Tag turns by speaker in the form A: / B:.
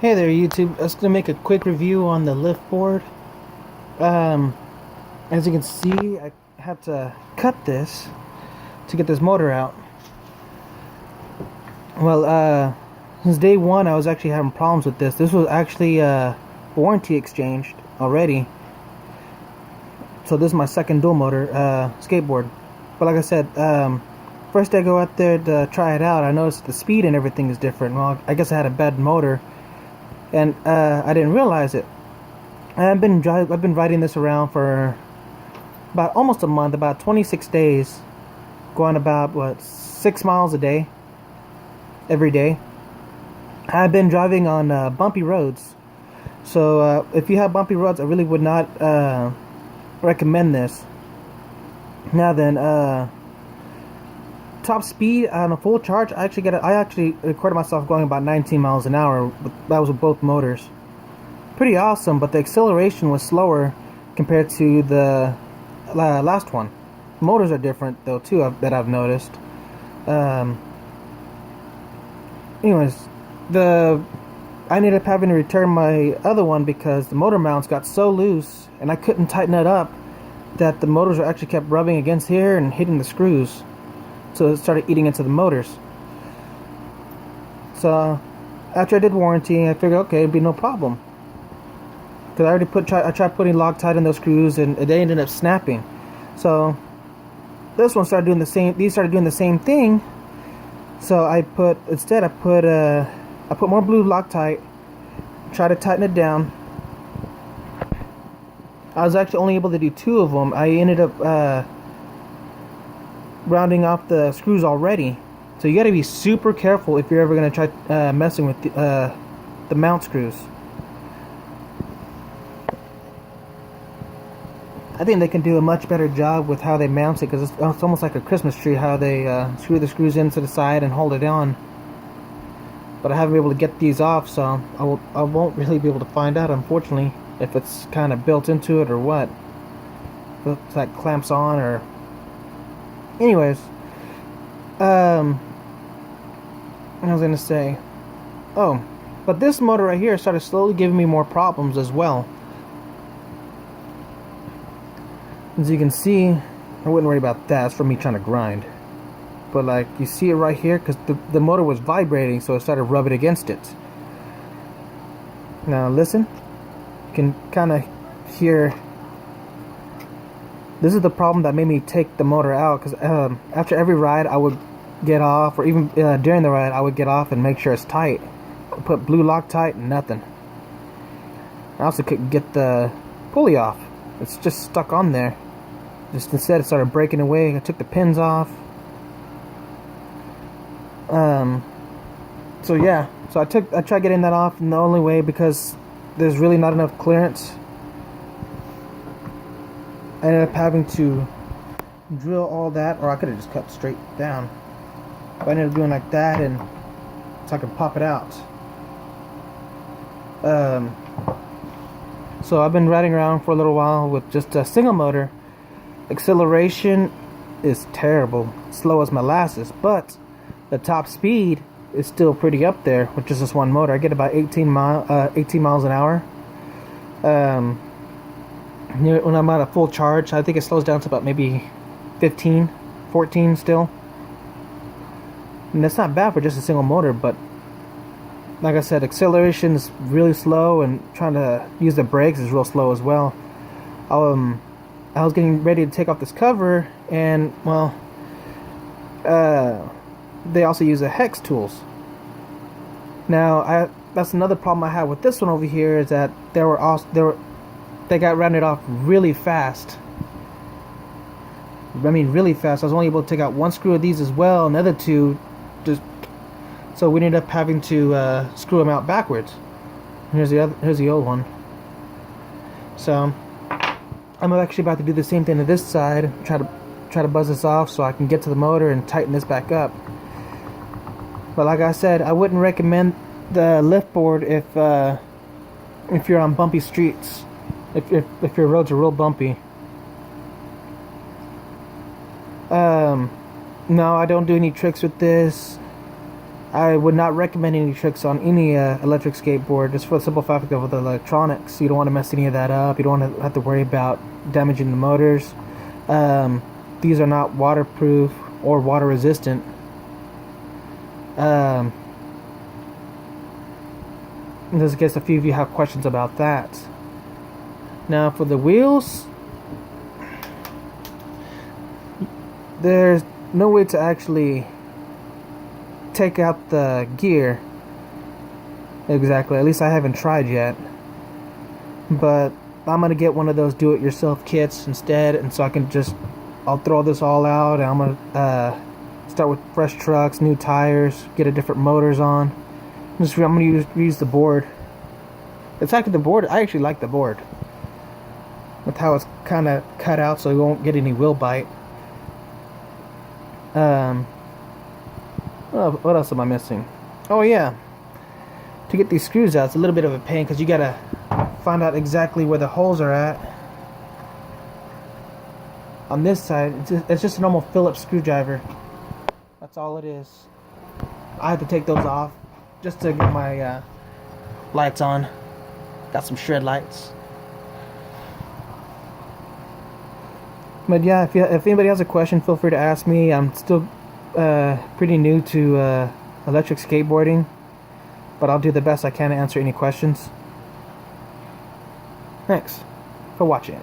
A: Hey there YouTube, I was going to make a quick review on the Liftboard. Um, as you can see, I had to cut this to get this motor out. Well, since day one I was actually having problems with this. This was actually warranty exchanged already. So this is my second dual motor skateboard. But like I said, first I go out there to try it out, I noticed the speed and everything is different. Well, I guess I had a bad motor. And I didn't realize it. I've been riding this around for about almost a month, about 26 days, going about 6 miles a day, every day. I've been driving on bumpy roads, so if you have bumpy roads, I really would not recommend this. Now then, top speed on a full charge, I actually recorded myself going about 19 miles an hour. That was with both motors. Pretty awesome, but the acceleration was slower compared to the last one. Motors are different though too, that I've noticed. Anyways, I ended up having to return my other one because the motor mounts got so loose and I couldn't tighten it up that the motors are actually kept rubbing against here and hitting the screws. So it started eating into the motors. So after I did warranty, I figured, okay, it'd be no problem. Because I tried putting Loctite in those screws and they ended up snapping. So this one started doing the same. These started doing the same thing. So I put more blue Loctite. Try to tighten it down. I was actually only able to do 2 of them. I ended up rounding off the screws already, so you got to be super careful if you're ever going to try messing with the mount screws. I think they can do a much better job with how they mount it, because it's almost like a Christmas tree how they screw the screws into the side and hold it on. But I haven't been able to get these off, so I won't really be able to find out, unfortunately, if it's kind of built into it or what. If it's like clamps on or... Anyways, I was gonna say, oh, but this motor right here started slowly giving me more problems as well. As you can see, I wouldn't worry about that. It's for me trying to grind. But like, you see it right here, because the motor was vibrating, so it started rubbing against it. Now listen, you can kind of hear. This is the problem that made me take the motor out, because after every ride I would get off, or even during the ride I would get off and make sure it's tight. I put blue Loctite and nothing. I also couldn't get the pulley off. It's just stuck on there. Just instead it started breaking away. I took the pins off. So yeah, so I tried getting that off, and the only way, because there's really not enough clearance, I ended up having to drill all that, or I could have just cut straight down. But I ended up doing like that, and so I could pop it out. So I've been riding around for a little while with just a single motor. Acceleration is terrible, slow as molasses, but the top speed is still pretty up there with just this one motor. I get about 18 miles an hour. When I'm at a full charge, I think it slows down to about maybe 15, 14 still. And that's not bad for just a single motor, but like I said, acceleration is really slow, and trying to use the brakes is real slow as well. I was getting ready to take off this cover, and well, they also use the hex tools. Now, that's another problem I had with this one over here, is that they got rounded off really fast. I mean, really fast. I was only able to take out 1 screw of these as well, and the other 2 just. So we ended up having to screw them out backwards. Here's the old one. So I'm actually about to do the same thing to this side. Try to buzz this off so I can get to the motor and tighten this back up. But like I said, I wouldn't recommend the Liftboard if you're on bumpy streets. If your roads are real bumpy. No, I don't do any tricks with this. I would not recommend any tricks on any electric skateboard, just for the simple fact of the electronics. You don't want to mess any of that up. You don't want to have to worry about damaging the motors. These are not waterproof or water resistant. Just in case a few of you have questions about that. Now for the wheels, there's no way to actually take out the gear exactly. At least I haven't tried yet. But I'm gonna get one of those do-it-yourself kits instead, and so I'll throw this all out, and I'm gonna start with fresh trucks, new tires, get a different motors on. I'm gonna use the board. It's actually the board. I actually like the board with how it's kind of cut out, so you won't get any wheel bite. What else am I missing? Oh yeah, to get these screws out, it's a little bit of a pain because you gotta find out exactly where the holes are at. On this side, it's just a normal Phillips screwdriver. That's all it is. I have to take those off just to get my lights on. Got some shred lights. But yeah, if anybody has a question, feel free to ask me. I'm still pretty new to electric skateboarding, but I'll do the best I can to answer any questions. Thanks for watching.